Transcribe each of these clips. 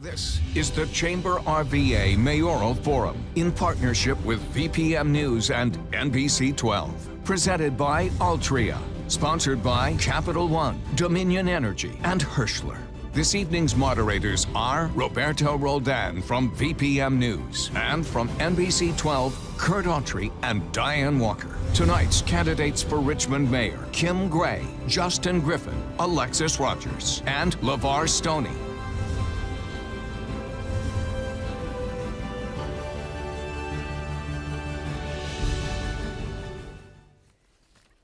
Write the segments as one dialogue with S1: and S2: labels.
S1: This is the Chamber RVA Mayoral Forum in partnership with VPM News and NBC 12. Presented by Altria. Sponsored by Capital One, Dominion Energy, and Hirschler. This evening's moderators are Roberto Roldan from VPM News and from NBC 12, Kurt Autry and Diane Walker. Tonight's candidates for Richmond Mayor, Kim Gray, Justin Griffin, Alexis Rogers, and LeVar Stoney.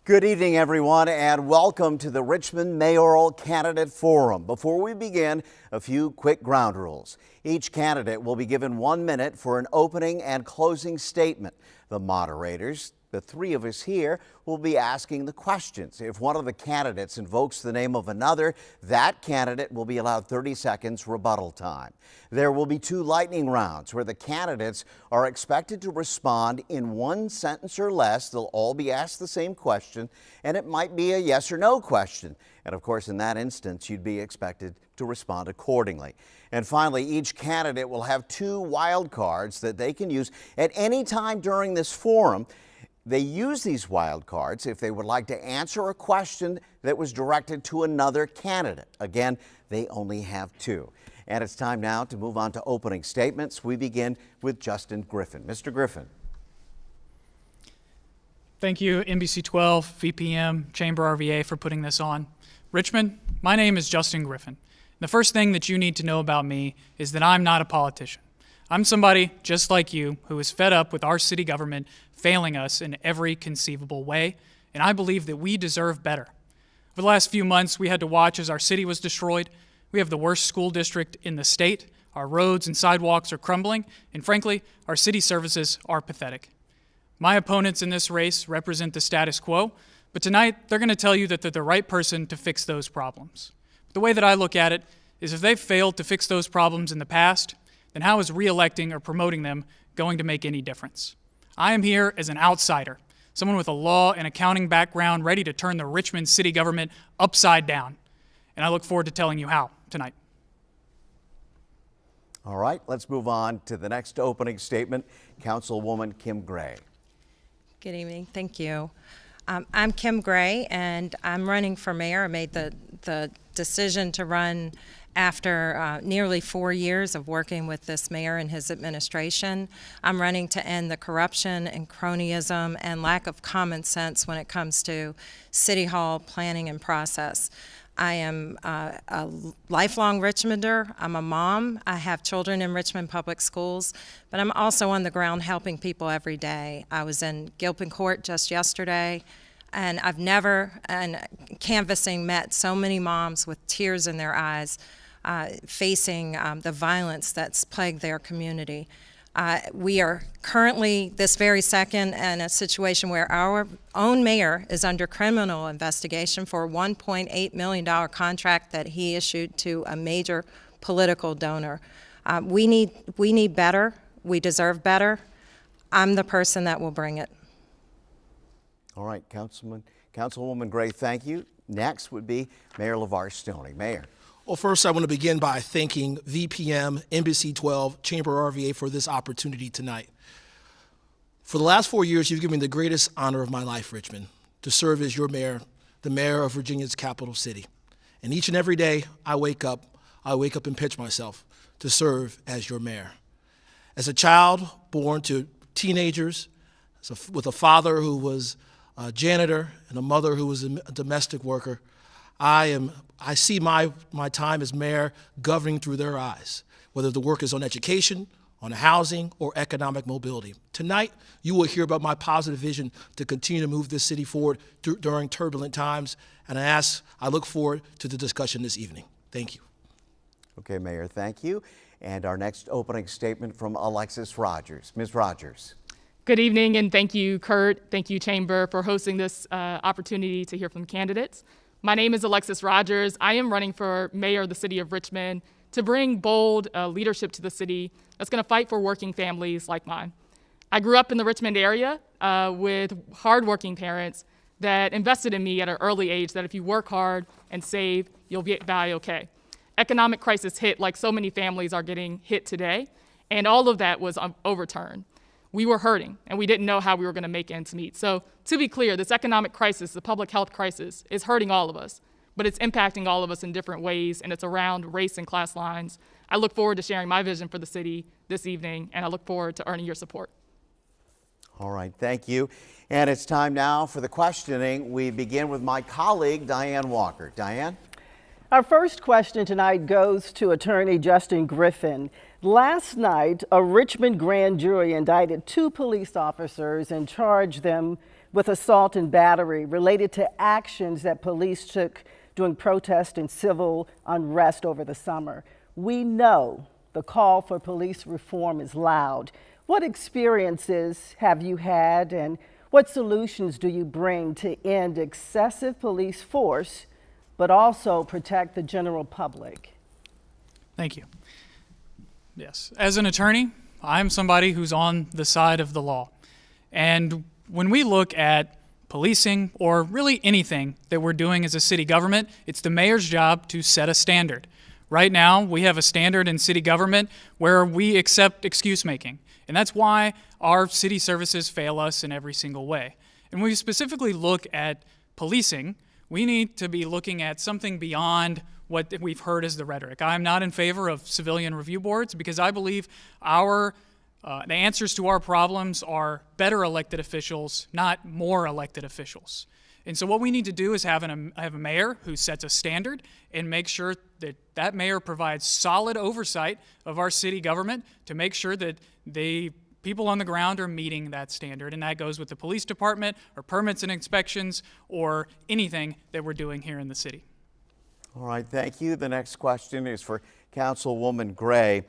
S2: Good evening, everyone, and welcome to the Richmond Mayoral Candidate Forum. Before we begin, a few quick ground rules. Each candidate will be given 1 minute for an opening and closing statement. The moderators, the three of us here, will be asking the questions. If one of the candidates invokes the name of another, that candidate will be allowed 30 seconds rebuttal time. There will be 2 lightning rounds where the candidates are expected to respond in 1 sentence or less. They'll all be asked the same question, and it might be a yes or no question. And of course, in that instance, you'd be expected to respond accordingly. And finally, each candidate will have 2 wild cards that they can use at any time during this forum. They use these wild cards if they would like to answer a question that was directed to another candidate. Again, they only have 2. And it's time now to move on to opening statements. We begin with Justin Griffin. Mr. Griffin.
S3: Thank you, NBC 12, VPM, Chamber RVA for putting this on. Richmond, my name is Justin Griffin. The first thing that you need to know about me is that I'm not a politician. I'm somebody just like you who is fed up with our city government failing us in every conceivable way, and I believe that we deserve better. Over the last few months, we had to watch as our city was destroyed. We have the worst school district in the state. Our roads and sidewalks are crumbling, and frankly, our city services are pathetic. My opponents in this race represent the status quo, but tonight they're going to tell you that they're the right person to fix those problems. The way that I look at it is if they've failed to fix those problems in the past, then how is re-electing or promoting them going to make any difference? I am here as an outsider, someone with a law and accounting background ready to turn the Richmond city government upside down. And I look forward to telling you how tonight.
S2: All right, let's move on to the next opening statement. Councilwoman Kim Gray.
S4: Good evening. Thank you. I'm Kim Gray, and I'm running for mayor. I made the decision to run after nearly 4 years of working with this mayor and his administration. I'm running to end the corruption and cronyism and lack of common sense when it comes to City Hall planning and process. I am a lifelong Richmonder. I'm a mom. I have children in Richmond Public Schools, but I'm also on the ground helping people every day. I was in Gilpin Court just yesterday, and I've never, canvassing, met so many moms with tears in their eyes facing the violence that's plagued their community. We are currently, this very second, in a situation where our own mayor is under criminal investigation for a $1.8 million contract that he issued to a major political donor. We need better. We deserve better. I'm the person that will bring it.
S2: All right, Councilwoman Gray, thank you. Next would be Mayor LeVar Stoney. Mayor.
S5: Well, first, I want to begin by thanking VPM, NBC 12, Chamber RVA for this opportunity tonight. For the last 4 years, you've given me the greatest honor of my life, Richmond, to serve as your mayor, the mayor of Virginia's capital city. And each and every day I wake up and pitch myself to serve as your mayor. As a child born to teenagers, with a father who was a janitor and a mother who was a domestic worker, I see my time as mayor governing through their eyes, whether the work is on education, on housing, or economic mobility. Tonight, you will hear about my positive vision to continue to move this city forward during turbulent times, and I look forward to the discussion this evening. Thank you.
S2: Okay, Mayor, thank you. And our next opening statement from Alexis Rogers. Ms. Rogers.
S6: Good evening, and thank you, Kurt. Thank you, Chamber, for hosting this opportunity to hear from candidates. My name is Alexis Rogers. I am running for mayor of the city of Richmond to bring bold leadership to the city that's going to fight for working families like mine. I grew up in the Richmond area with hardworking parents that invested in me at an early age that if you work hard and save, you'll be okay. economic crisis hit like so many families are getting hit today, and all of that was overturned. We were hurting, and we didn't know how we were going to make ends meet. So to be clear, this economic crisis, the public health crisis, is hurting all of us, but it's impacting all of us in different ways, and it's around race and class lines. I look forward to sharing my vision for the city this evening, and I look forward to earning your support.
S2: All right, thank you. And it's time now for the questioning. We begin with my colleague, Diane Walker. Diane?
S7: Our first question tonight goes to Attorney Justin Griffin. Last night, a Richmond grand jury indicted 2 police officers and charged them with assault and battery related to actions that police took during protest and civil unrest over the summer. We know the call for police reform is loud. What experiences have you had, and what solutions do you bring to end excessive police force, but also protect the general public?
S3: Thank you. Yes, as an attorney, I'm somebody who's on the side of the law. And when we look at policing, or really anything that we're doing as a city government, it's the mayor's job to set a standard. Right now, we have a standard in city government where we accept excuse making. And that's why our city services fail us in every single way. And when we specifically look at policing, we need to be looking at something beyond what we've heard as the rhetoric. I'm not in favor of civilian review boards because I believe the answers to our problems are better elected officials, not more elected officials. And so what we need to do is have a mayor who sets a standard and make sure that that mayor provides solid oversight of our city government to make sure that the people on the ground are meeting that standard. And that goes with the police department or permits and inspections or anything that we're doing here in the city.
S2: All right, thank you. The next question is for Councilwoman Gray.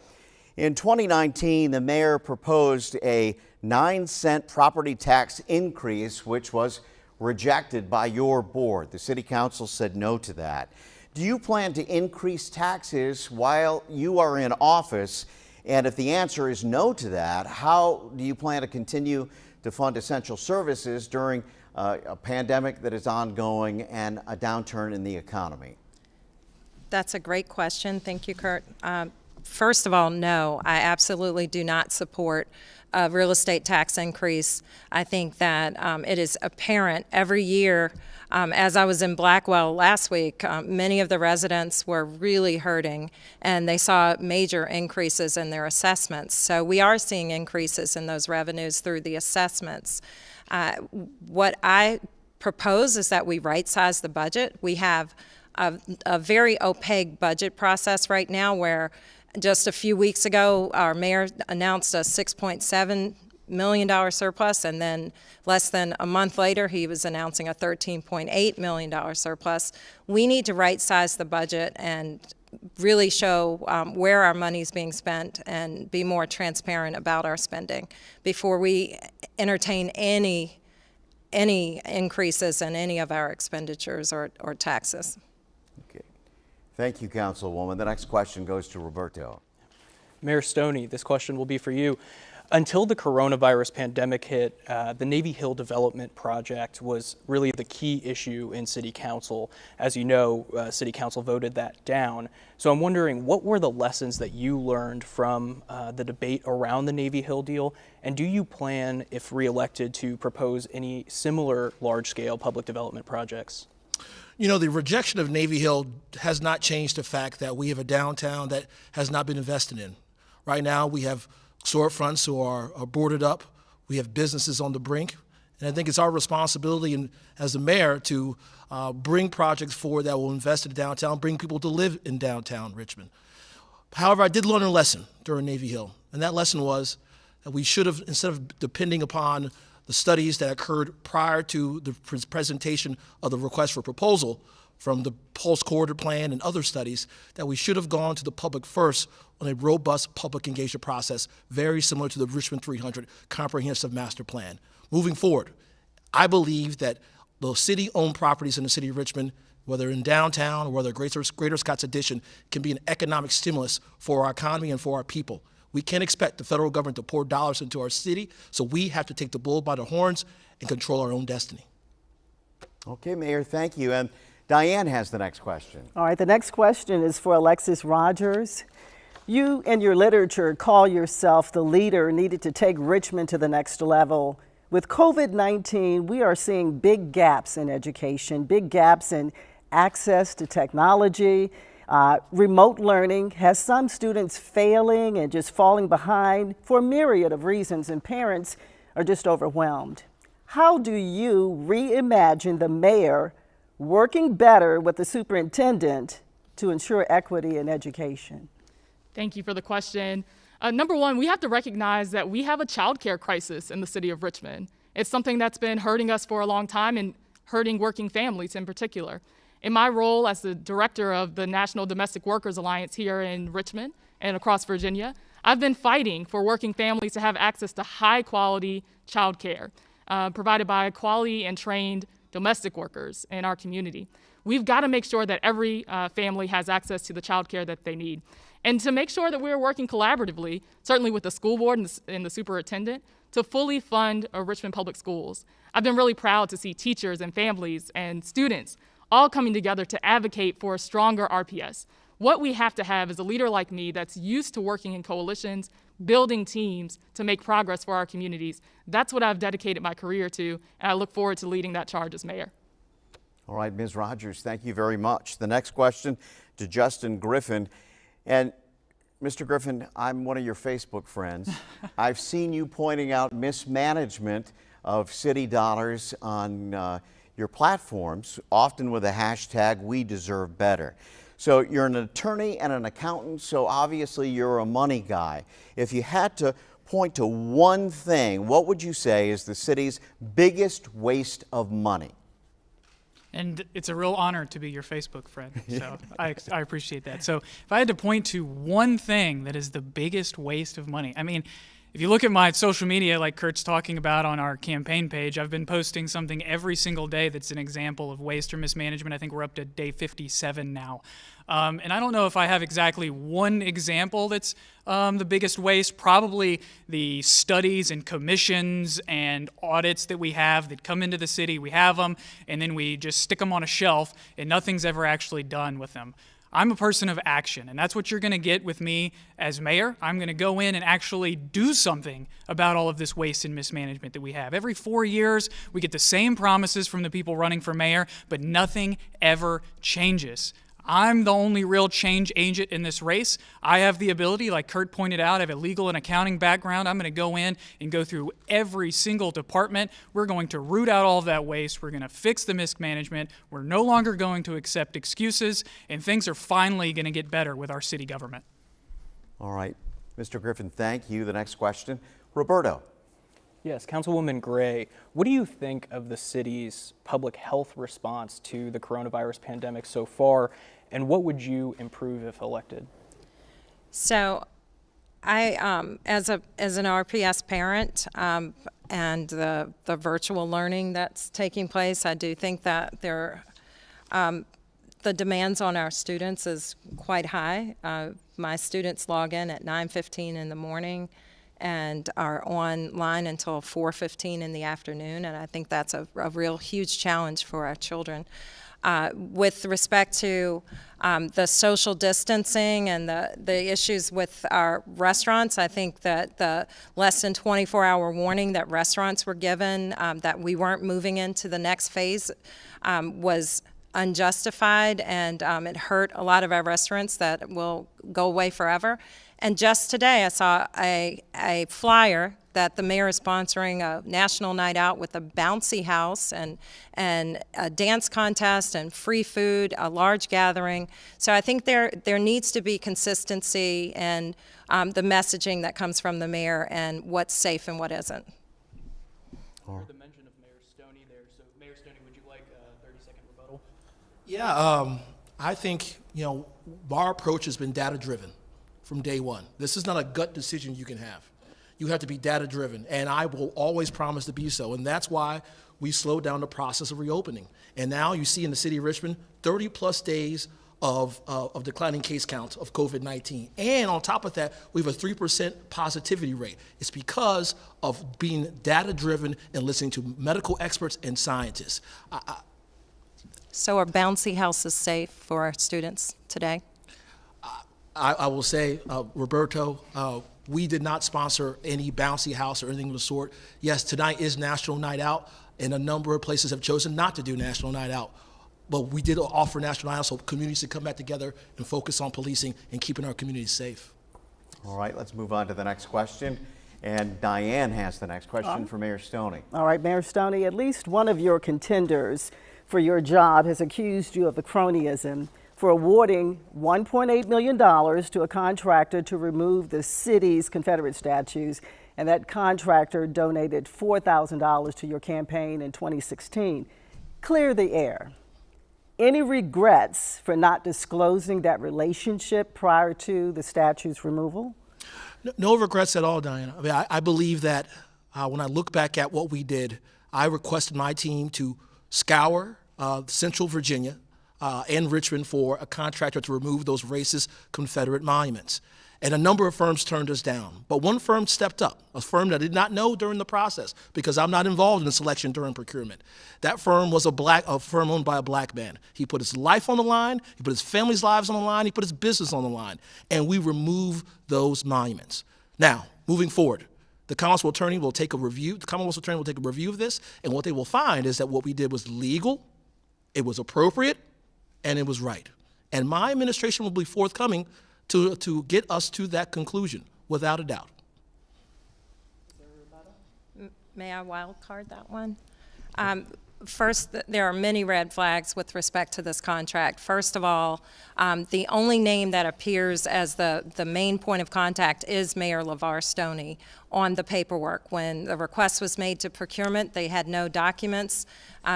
S2: In 2019, the mayor proposed a 9-cent property tax increase, which was rejected by your board. The city council said no to that. Do you plan to increase taxes while you are in office? And if the answer is no to that, how do you plan to continue to fund essential services during a pandemic that is ongoing and a downturn in the economy?
S4: That's a great question. Thank you, Kurt. First of all, no, I absolutely do not support a real estate tax increase. I think that it is apparent every year. As I was in Blackwell last week, many of the residents were really hurting, and they saw major increases in their assessments. So we are seeing increases in those revenues through the assessments. What I propose is that we right-size the budget. We have a very opaque budget process right now where just a few weeks ago, our mayor announced a $6.7 million surplus, and then less than a month later, he was announcing a $13.8 million surplus. We need to right-size the budget and really show where our money is being spent and be more transparent about our spending before we entertain any increases in any of our expenditures or taxes.
S2: Okay. Thank you, Councilwoman. The next question goes to Roberto.
S8: Mayor Stoney, this question will be for you. Until the coronavirus pandemic hit, the Navy Hill Development Project was really the key issue in City Council. As you know, City Council voted that down. So I'm wondering, what were the lessons that you learned from the debate around the Navy Hill deal? And do you plan, if reelected, to propose any similar large-scale public development projects?
S5: You know, the rejection of Navy Hill has not changed the fact that we have a downtown that has not been invested in. Right now, we have storefronts who are boarded up. We have businesses on the brink. And I think it's our responsibility as the mayor to bring projects forward that will invest in downtown, bring people to live in downtown Richmond. However, I did learn a lesson during Navy Hill, and that lesson was that we should have, instead of depending upon the studies that occurred prior to the presentation of the request for proposal from the Pulse Corridor Plan and other studies, that we should have gone to the public first on a robust public engagement process, very similar to the Richmond 300 Comprehensive Master Plan. Moving forward, I believe that the city-owned properties in the city of Richmond, whether in downtown or whether Greater Scots Addition, can be an economic stimulus for our economy and for our people. We can't expect the federal government to pour dollars into our city, so we have to take the bull by the horns and control our own destiny.
S2: Okay, Mayor, thank you. And Diane has the next question.
S7: All right, the next question is for Alexis Rogers. You, in your literature, call yourself the leader needed to take Richmond to the next level. With COVID-19, we are seeing big gaps in education, big gaps in access to technology. Remote learning has some students failing and just falling behind for a myriad of reasons, and parents are just overwhelmed. How do you reimagine the mayor working better with the superintendent to ensure equity in education?
S6: Thank you for the question. Number one, we have to recognize that we have a childcare crisis in the city of Richmond. It's something that's been hurting us for a long time and hurting working families in particular. In my role as the director of the National Domestic Workers Alliance here in Richmond and across Virginia, I've been fighting for working families to have access to high quality childcare provided by quality and trained domestic workers in our community. We've got to make sure that every family has access to the childcare that they need. And to make sure that we're working collaboratively, certainly with the school board and the superintendent, to fully fund Richmond Public Schools. I've been really proud to see teachers and families and students all coming together to advocate for a stronger RPS. What we have to have is a leader like me that's used to working in coalitions, building teams to make progress for our communities. That's what I've dedicated my career to, and I look forward to leading that charge as mayor.
S2: All right, Ms. Rogers, thank you very much. The next question to Justin Griffin. And Mr. Griffin, I'm one of your Facebook friends. I've seen you pointing out mismanagement of city dollars on your platforms, often with the hashtag #WeDeserveBetter. So you're an attorney and an accountant, so obviously you're a money guy. If you had to point to one thing, what would you say is the city's biggest waste of money?
S3: And it's a real honor to be your Facebook friend, so I appreciate that. So if I had to point to one thing that is the biggest waste of money, I mean, if you look at my social media, like Kurt's talking about on our campaign page, I've been posting something every single day that's an example of waste or mismanagement. I think we're up to day 57 now. And I don't know if I have exactly one example that's the biggest waste. Probably the studies and commissions and audits that we have that come into the city. We have them, and then we just stick them on a shelf, and nothing's ever actually done with them. I'm a person of action, and that's what you're going to get with me as mayor. I'm going to go in and actually do something about all of this waste and mismanagement that we have. Every 4 years, we get the same promises from the people running for mayor, but nothing ever changes. I'm the only real change agent in this race. I have the ability, like Kurt pointed out, I have a legal and accounting background. I'm going to go in and go through every single department. We're going to root out all of that waste. We're going to fix the mismanagement. We're no longer going to accept excuses, and things are finally going to get better with our city government.
S2: All right, Mr. Griffin, thank you. The next question, Roberto.
S8: Yes, Councilwoman Gray, what do you think of the city's public health response to the coronavirus pandemic so far, and what would you improve if elected?
S4: So I, as an RPS parent and the virtual learning that's taking place, I do think that the demands on our students is quite high. My students log in at 9:15 in the morning and are online until 4:15 in the afternoon, and I think that's a real huge challenge for our children. With respect to the social distancing and the issues with our restaurants, I think that the less than 24-hour warning that restaurants were given that we weren't moving into the next phase was unjustified, and it hurt a lot of our restaurants that will go away forever. And just today, I saw a flyer that the mayor is sponsoring a national night out with a bouncy house and a dance contest and free food, a large gathering. So I think there needs to be consistency in the messaging that comes from the mayor and what's safe and what isn't.
S8: For the mention of Mayor Stoney there, so Mayor Stoney, would you like a 30-second rebuttal?
S5: Yeah, I think, our approach has been data-driven from day one. This is not a gut decision you can have. You have to be data-driven, and I will always promise to be so, and that's why we slowed down the process of reopening. And now you see in the city of Richmond, 30-plus days of declining case counts of COVID-19. And on top of that, we have a 3% positivity rate. It's because of being data-driven and listening to medical experts and scientists.
S4: So are bouncy houses safe for our students today?
S5: I will say, Roberto, we did not sponsor any bouncy house or anything of the sort. Yes, tonight is National Night Out, and a number of places have chosen not to do National Night Out. But we did offer National Night Out so communities could come back together and focus on policing and keeping our communities safe.
S2: All right, let's move on to the next question. And Diane has the next question for Mayor Stoney.
S7: All right, Mayor Stoney, at least one of your contenders for your job has accused you of the cronyism for awarding $1.8 million to a contractor to remove the city's Confederate statues, and that contractor donated $4,000 to your campaign in 2016. Clear the air. Any regrets for not disclosing that relationship prior to the statue's removal?
S5: No regrets at all, Diana. I mean, I believe that when I look back at what we did, I requested my team to scour Central Virginia and Richmond for a contractor to remove those racist Confederate monuments. And a number of firms turned us down. But one firm stepped up, a firm that I did not know during the process because I'm not involved in the selection during procurement. That firm was a firm owned by a black man. He put his life on the line, he put his family's lives on the line, he put his business on the line, and we removed those monuments. Now, moving forward, the Commonwealth Attorney will take a review. The Commonwealth Attorney will take a review of this, and what they will find is that what we did was legal, it was appropriate, and it was right. And my administration will be forthcoming to get us to that conclusion, without a doubt.
S4: May I wild card that one? First, there are many red flags with respect to this contract. First of all, the only name that appears as the main point of contact is Mayor LeVar Stoney on the paperwork. When the request was made to procurement, they had no documents.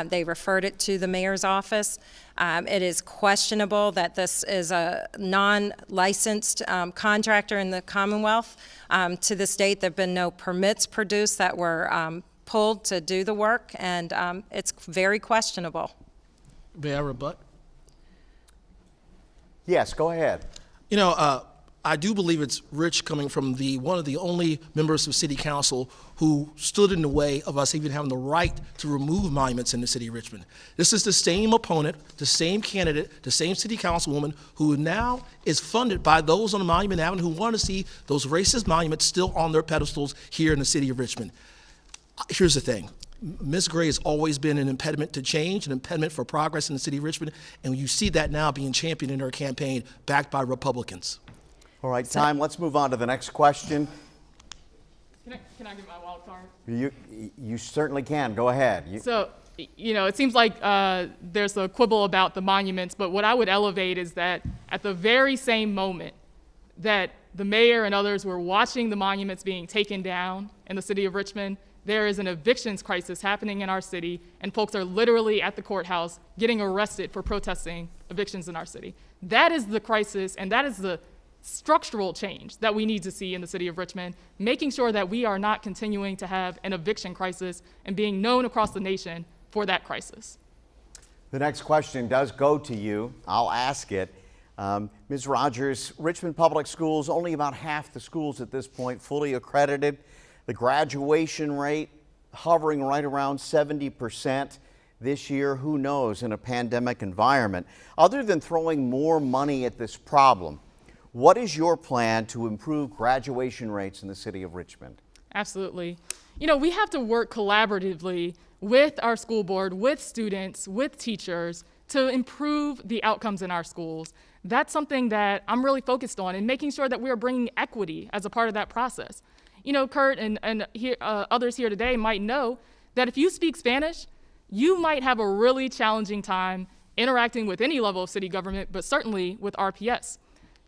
S4: They referred it to the mayor's office. It is questionable that this is a non-licensed contractor in the Commonwealth. To this date, there have been no permits produced that were pulled to do the work, and it's very questionable.
S5: May I rebut?
S2: Yes, go ahead.
S5: You know, I do believe it's rich coming from one of the only members of City Council who stood in the way of us even having the right to remove monuments in the city of Richmond. This is the same opponent, the same candidate, the same city councilwoman who now is funded by those on the Monument Avenue who want to see those racist monuments still on their pedestals here in the city of Richmond. Here's the thing. Ms. Gray has always been an impediment to change, an impediment for progress in the city of Richmond, and you see that now being championed in her campaign, backed by Republicans.
S2: All right, time. Let's move on to the next question.
S6: Can I get my wild card?
S2: You certainly can. Go ahead.
S6: So, you know, it seems like there's a quibble about the monuments, but what I would elevate is that at the very same moment that the mayor and others were watching the monuments being taken down in the city of Richmond, there is an evictions crisis happening in our city, and folks are literally at the courthouse getting arrested for protesting evictions in our city. That is the crisis, and that is the structural change that we need to see in the city of Richmond, making sure that we are not continuing to have an eviction crisis and being known across the nation for that crisis.
S2: The next question does go to you. I'll ask it. Ms. Rogers, Richmond Public Schools, only about half the schools at this point fully accredited. The graduation rate hovering right around 70% this year. Who knows in a pandemic environment? Other than throwing more money at this problem, what is your plan to improve graduation rates in the city of Richmond?
S6: Absolutely. You know, we have to work collaboratively with our school board, with students, with teachers to improve the outcomes in our schools. That's something that I'm really focused on, and making sure that we are bringing equity as a part of that process. You know, Kurt and others here today might know that if you speak Spanish, you might have a really challenging time interacting with any level of city government, but certainly with RPS.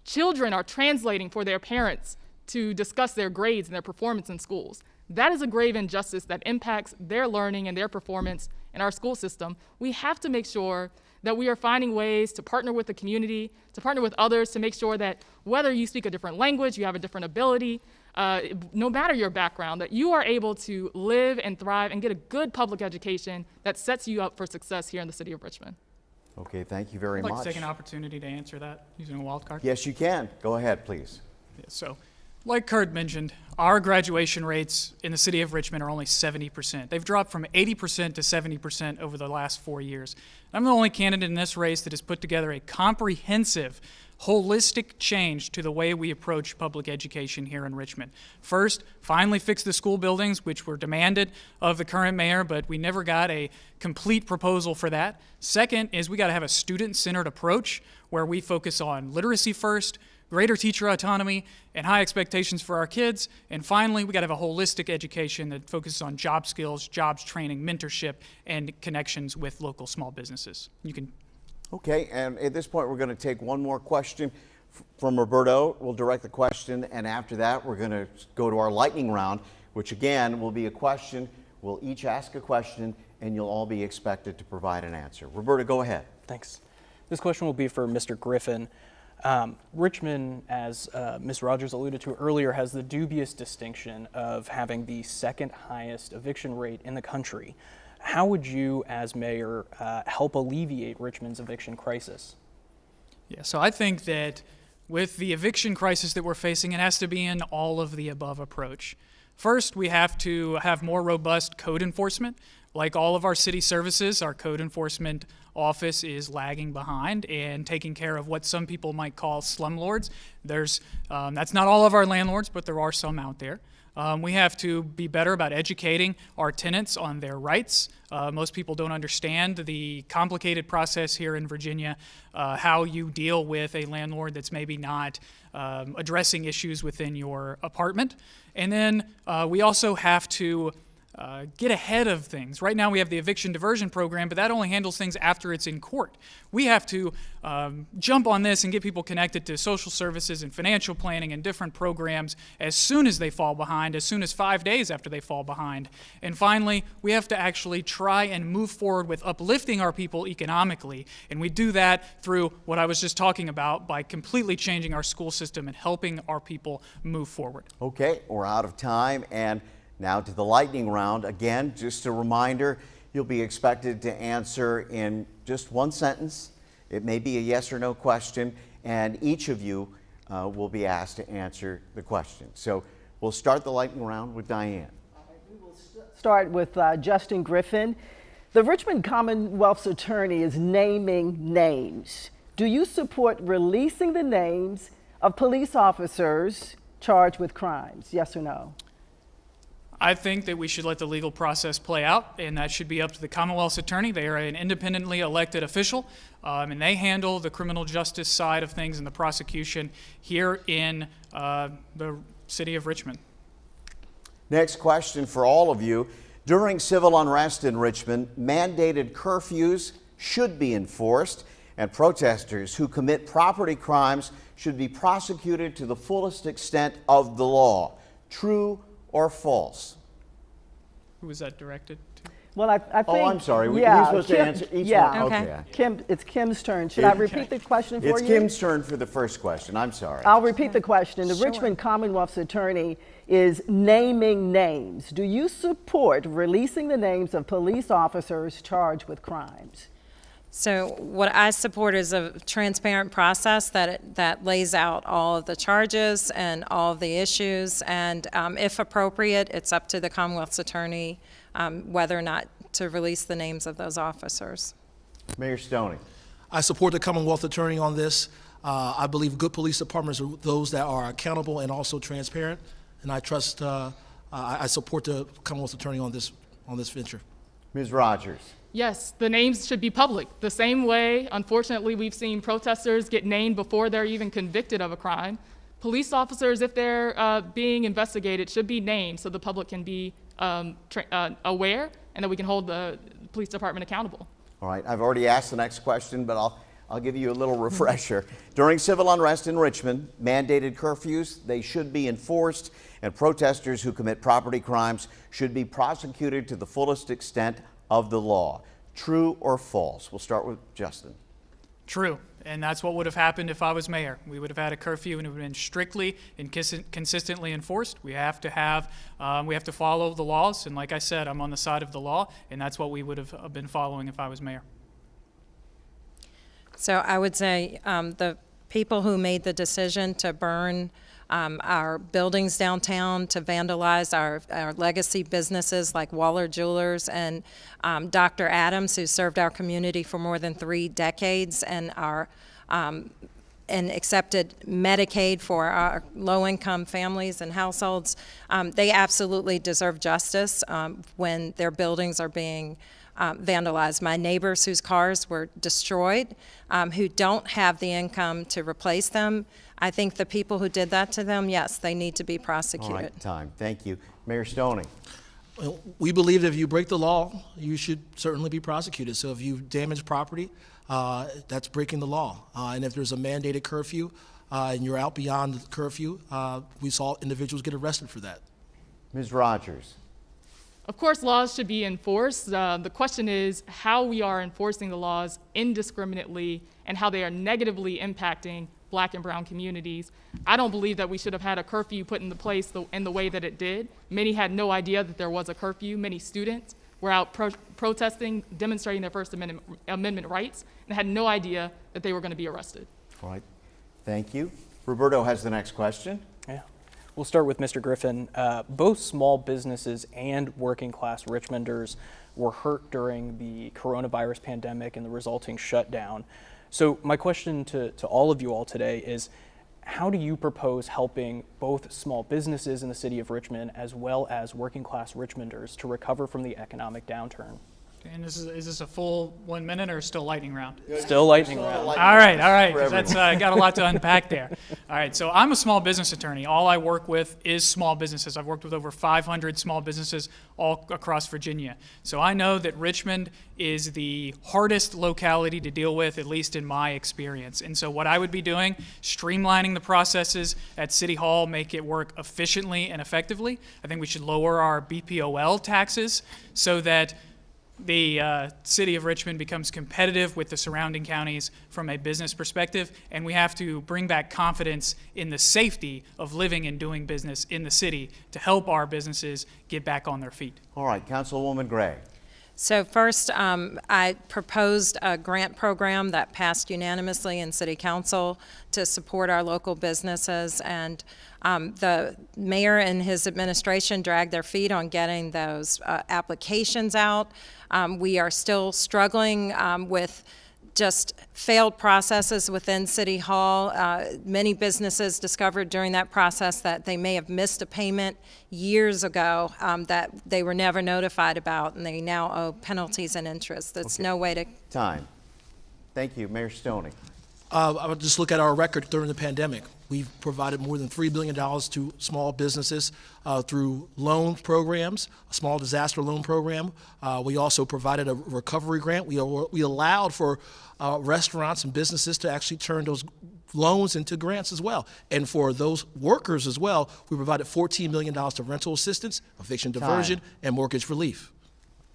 S6: Children are translating for their parents to discuss their grades and their performance in schools. That is a grave injustice that impacts their learning and their performance in our school system. We have to make sure that we are finding ways to partner with the community, to partner with others, to make sure that whether you speak a different language, you have a different ability, no matter your background, that you are able to live and thrive and get a good public education that sets you up for success here in the city of Richmond.
S2: Okay, thank you very
S3: I'd like
S2: much.
S3: to take an opportunity to answer that using a wild card.
S2: Yes, you can. Go ahead, please.
S3: So Like Kurt mentioned, our graduation rates in the city of Richmond are only 70%. They've dropped from 80% to 70% over the last 4 years. I'm the only candidate in this race that has put together a comprehensive, holistic change to the way we approach public education here in Richmond. First, finally fix the school buildings, which were demanded of the current mayor, but we never got a complete proposal for that. Second is we got to have a student-centered approach where we focus on literacy first, greater teacher autonomy, and high expectations for our kids. And finally, we got to have a holistic education that focuses on job skills, jobs training, mentorship, and connections with local small businesses. You can.
S2: Okay, and at this point, we're going to take one more question from Roberto. We'll direct the question, and after that, we're going to go to our lightning round, which again will be a question. We'll each ask a question, and you'll all be expected to provide an answer. Roberto, go ahead.
S8: Thanks. This question will be for Mr. Griffin. Richmond, as Ms. Rogers alluded to earlier, has the dubious distinction of having the second highest eviction rate in the country. How would you, as mayor, help alleviate Richmond's eviction crisis?
S3: Yeah, so I think that with the eviction crisis that we're facing, it has to be an all of the above approach. First, we have to have more robust code enforcement. Like all of our city services, our code enforcement office is lagging behind and taking care of what some people might call slumlords. That's not all of our landlords, but there are some out there. We have to be better about educating our tenants on their rights. Most people don't understand the complicated process here in Virginia, how you deal with a landlord that's maybe not addressing issues within your apartment. And then we also have to get ahead of things. Right now we have the eviction diversion program, but that only handles things after it's in court. We have to jump on this and get people connected to social services and financial planning and different programs as soon as they fall behind, as soon as 5 days after they fall behind. And finally, we have to actually try and move forward with uplifting our people economically. And we do that through what I was just talking about by completely changing our school system and helping our people move forward.
S2: Okay, we're out of time, and now to the lightning round. Again, just a reminder, you'll be expected to answer in just one sentence. It may be a yes or no question, and each of you will be asked to answer the question. So we'll start the lightning round with Diane.
S7: We will start with Justin Griffin. The Richmond Commonwealth's attorney is naming names. Do you support releasing the names of police officers charged with crimes? Yes or no?
S3: I think that we should let the legal process play out, and that should be up to the Commonwealth's attorney. They are an independently elected official, and they handle the criminal justice side of things and the prosecution here in the city of Richmond.
S2: Next question for all of you. During civil unrest in Richmond, mandated curfews should be enforced, and protesters who commit property crimes should be prosecuted to the fullest extent of the law. True or false?
S3: Who was that directed to?
S7: Well, I think.
S2: Oh, I'm sorry.
S7: Yeah,
S2: We're supposed to answer each one.
S4: Okay.
S7: Kim, it's Kim's turn. Should I repeat the question for you?
S2: It's Kim's turn for the first question. I'm sorry.
S7: I'll repeat the question. The Richmond Commonwealth's attorney is naming names. Do you support releasing the names of police officers charged with crimes?
S4: So what I support is a transparent process that lays out all of the charges and all of the issues, and if appropriate, it's up to the Commonwealth's attorney whether or not to release the names of those officers.
S2: Mayor Stoney.
S5: I support the Commonwealth attorney on this. I believe good police departments are those that are accountable and also transparent, and I trust, I support the Commonwealth attorney on this venture.
S2: Ms. Rogers.
S6: Yes, the names should be public. The same way, unfortunately, we've seen protesters get named before they're even convicted of a crime. Police officers, if they're being investigated, should be named so the public can be aware and that we can hold the police department accountable.
S2: All right, I've already asked the next question, but I'll give you a little refresher. During civil unrest in Richmond, mandated curfews, they should be enforced, and protesters who commit property crimes should be prosecuted to the fullest extent of the law. True or false? We'll start with Justin.
S3: True, and that's what would have happened if I was mayor. We would have had a curfew and it would have been strictly and consistently enforced. We have to follow the laws, and like I said, I'm on the side of the law, and that's what we would have been following if I was mayor.
S4: So I would say the people who made the decision to burn our buildings downtown, to vandalize our legacy businesses like Waller Jewelers and Dr. Adams, who served our community for more than 3 decades, and accepted Medicaid for our low-income families and households. They absolutely deserve justice when their buildings are being vandalized. My neighbors whose cars were destroyed, who don't have the income to replace them, I think the people who did that to them, yes, they need to be prosecuted.
S2: All right, time. Thank you. Mayor Stoney.
S5: Well, we believe that if you break the law, you should certainly be prosecuted. So if you damage property, that's breaking the law. And if there's a mandated curfew and you're out beyond the curfew, we saw individuals get arrested for that.
S2: Ms. Rogers.
S6: Of course, laws should be enforced. The question is how we are enforcing the laws indiscriminately and how they are negatively impacting Black and brown communities. I don't believe that we should have had a curfew put into place in the way that it did. Many had no idea that there was a curfew. Many students were out protesting, demonstrating their First Amendment rights, and had no idea that they were going to be arrested.
S2: All right. Thank you. Roberto has the next question.
S8: Yeah. We'll start with Mr. Griffin. Both small businesses and working class Richmonders were hurt during the coronavirus pandemic and the resulting shutdown. So my question to all of you all today is, how do you propose helping both small businesses in the city of Richmond as well as working class Richmonders to recover from the economic downturn?
S3: And is this a full 1 minute or still lightning round?
S8: Still lightning round.
S3: All right. 'Cause that's got a lot to unpack there. All right, so I'm a small business attorney. All I work with is small businesses. I've worked with over 500 small businesses all across Virginia. So I know that Richmond is the hardest locality to deal with, at least in my experience. And so what I would be doing, streamlining the processes at City Hall, make it work efficiently and effectively. I think we should lower our BPOL taxes so that the city of Richmond becomes competitive with the surrounding counties from a business perspective, and we have to bring back confidence in the safety of living and doing business in the city to help our businesses get back on their feet.
S2: All right, Councilwoman Gray.
S4: So first, I proposed a grant program that passed unanimously in City Council to support our local businesses, and the mayor and his administration dragged their feet on getting those applications out. We are still struggling with just failed processes within City Hall. Many businesses discovered during that process that they may have missed a payment years ago that they were never notified about, and they now owe penalties and interest. That's no way to...
S2: Time. Thank you. Mayor Stoney.
S5: I would just look at our record during the pandemic. We've provided more than $3 billion to small businesses through loan programs, a small disaster loan program. We also provided a recovery grant. We allowed for restaurants and businesses to actually turn those loans into grants as well. And for those workers as well, we provided $14 million to rental assistance, eviction diversion, and mortgage relief.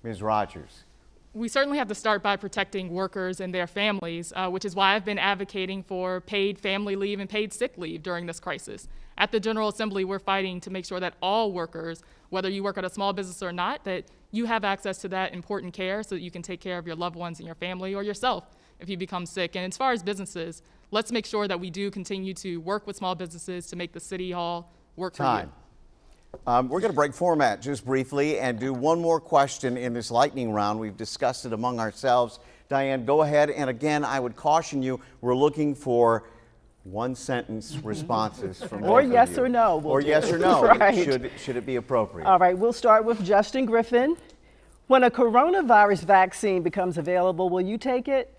S2: Ms. Rogers.
S6: We certainly have to start by protecting workers and their families, which is why I've been advocating for paid family leave and paid sick leave during this crisis. At the General Assembly, we're fighting to make sure that all workers, whether you work at a small business or not, that you have access to that important care so that you can take care of your loved ones and your family or yourself if you become sick. And as far as businesses, let's make sure that we do continue to work with small businesses to make the City Hall work for you.
S2: We're going to break format just briefly and do one more question in this lightning round. We've discussed it among ourselves. Diane, go ahead. And again, I would caution you, we're looking for one-sentence responses from both
S7: Or
S2: of
S7: yes
S2: you.
S7: or no.
S2: Or yes or no,
S7: Right.
S2: should it be appropriate.
S7: All right, we'll start with Justin Griffin. When a coronavirus vaccine becomes available, will you take it?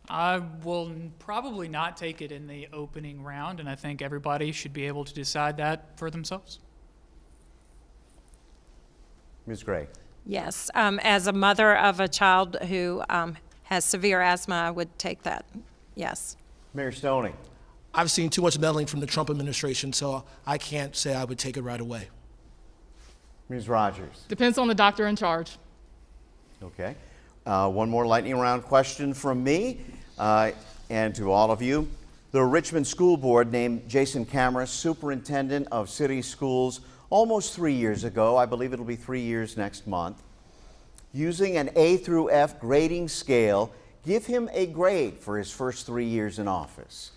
S3: I will probably not take it in the opening round, and I think everybody should be able to decide that for themselves.
S2: Ms. Gray.
S4: Yes, as a mother of a child who has severe asthma, I would take that, yes.
S2: Mayor Stoney.
S5: I've seen too much meddling from the Trump administration, so I can't say I would take it right away.
S2: Ms. Rogers.
S6: Depends on the doctor in charge.
S2: Okay. One more lightning round question from me and to all of you. The Richmond School Board named Jason Kamras Superintendent of City Schools almost 3 years ago. I believe it'll be 3 years next month. Using an A through F grading scale, give him a grade for his first 3 years in office.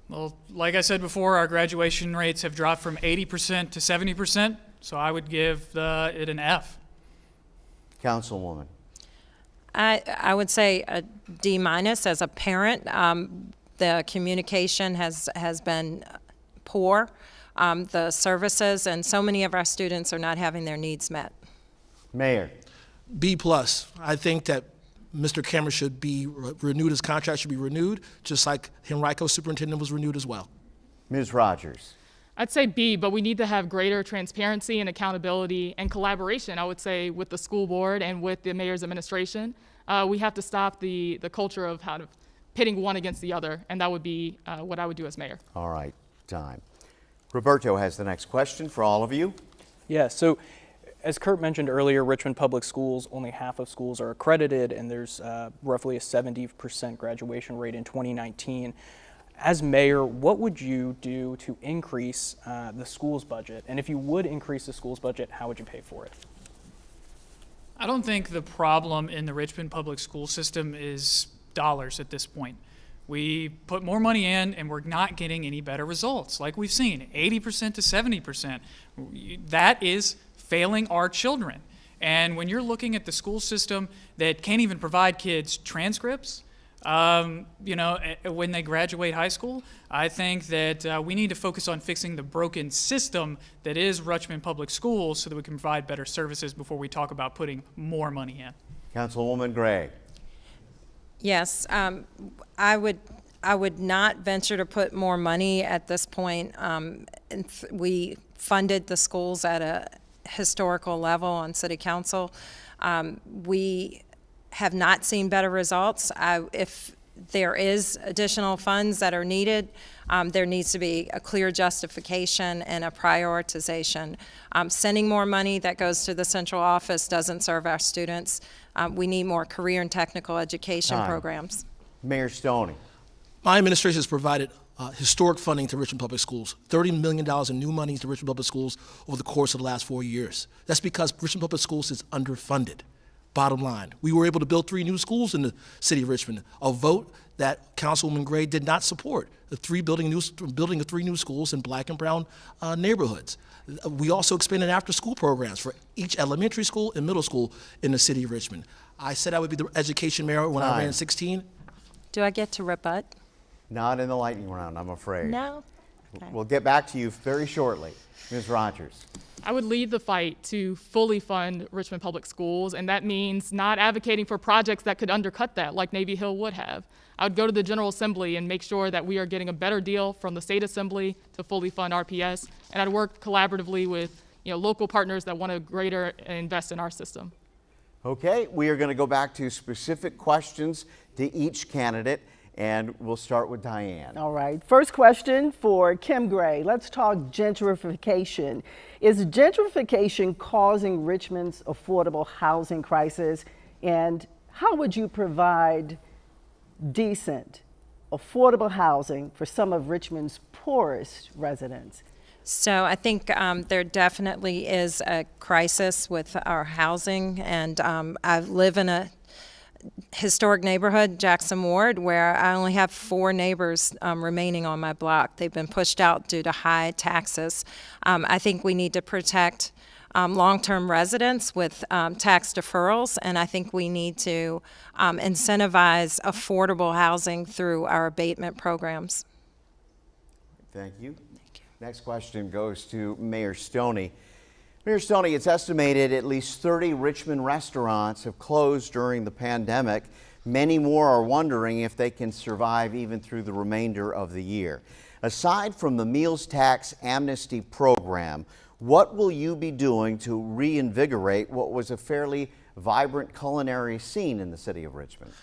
S3: Well, like I said before, our graduation rates have dropped from 80% to 70%, so I would give it an F.
S2: Councilwoman.
S4: I would say a D- as a parent. The communication has been poor. The services, and so many of our students are not having their needs met.
S2: Mayor.
S5: B+. I think that Mr. Cameron should be renewed, his contract should be renewed, just like Henrico superintendent was renewed as well.
S2: Ms. Rogers.
S6: I'd say B, but we need to have greater transparency and accountability and collaboration, I would say, with the school board and with the mayor's administration. We have to stop the culture of pitting one against the other, and that would be what I would do as mayor.
S2: All right, time. Roberto has the next question for all of you.
S8: Yeah, so as Kurt mentioned earlier, Richmond Public Schools, only half of schools are accredited, and there's roughly a 70% graduation rate in 2019. As mayor, what would you do to increase the school's budget? And if you would increase the school's budget, how would you pay for it?
S3: I don't think the problem in the Richmond public school system is dollars at this point. We put more money in and we're not getting any better results. Like we've seen, 80% to 70%. That is failing our children. And when you're looking at the school system that can't even provide kids transcripts, when they graduate high school, I think that we need to focus on fixing the broken system that is Richmond Public Schools so that we can provide better services before we talk about putting more money in.
S2: Councilwoman Gray.
S4: Yes, I would not venture to put more money at this point. We funded the schools at a historical level on City Council. We have not seen better results. If there is additional funds that are needed, there needs to be a clear justification and a prioritization. Sending more money that goes to the central office doesn't serve our students. We need more career and technical education programs.
S2: Mayor Stoney.
S5: My administration has provided historic funding to Richmond Public Schools, $30 million in new money to Richmond Public Schools over the course of the last 4 years. That's because Richmond Public Schools is underfunded. Bottom line, we were able to build 3 new schools in the city of Richmond, a vote that Councilwoman Gray did not support, building of 3 new schools in black and brown neighborhoods. We also expanded after-school programs for each elementary school and middle school in the city of Richmond. I said I would be the education mayor when I ran 16.
S4: Do I get to rebut?
S2: Not in the lightning round, I'm afraid.
S4: No? Okay.
S2: We'll get back to you very shortly. Ms. Rogers.
S6: I would lead the fight to fully fund Richmond Public Schools, and that means not advocating for projects that could undercut that, like Navy Hill would have. I would go to the General Assembly and make sure that we are getting a better deal from the State Assembly to fully fund RPS, and I'd work collaboratively with local partners that want to greater invest in our system.
S2: Okay, we are going to go back to specific questions to each candidate, and we'll start with Diane.
S7: All right. First question for Kim Gray. Let's talk gentrification. Is gentrification causing Richmond's affordable housing crisis? And how would you provide decent, affordable housing for some of Richmond's poorest residents?
S4: So I think there definitely is a crisis with our housing, and I live in a historic neighborhood, Jackson Ward, where I only have 4 neighbors remaining on my block. They've been pushed out due to high taxes. I think we need to protect long-term residents with tax deferrals, and I think we need to incentivize affordable housing through our abatement programs.
S2: Thank you. Next question goes to Mayor Stoney. Mayor Stoney, it's estimated at least 30 Richmond restaurants have closed during the pandemic. Many more are wondering if they can survive even through the remainder of the year. Aside from the meals tax amnesty program, what will you be doing to reinvigorate what was a fairly vibrant culinary scene in the city of Richmond?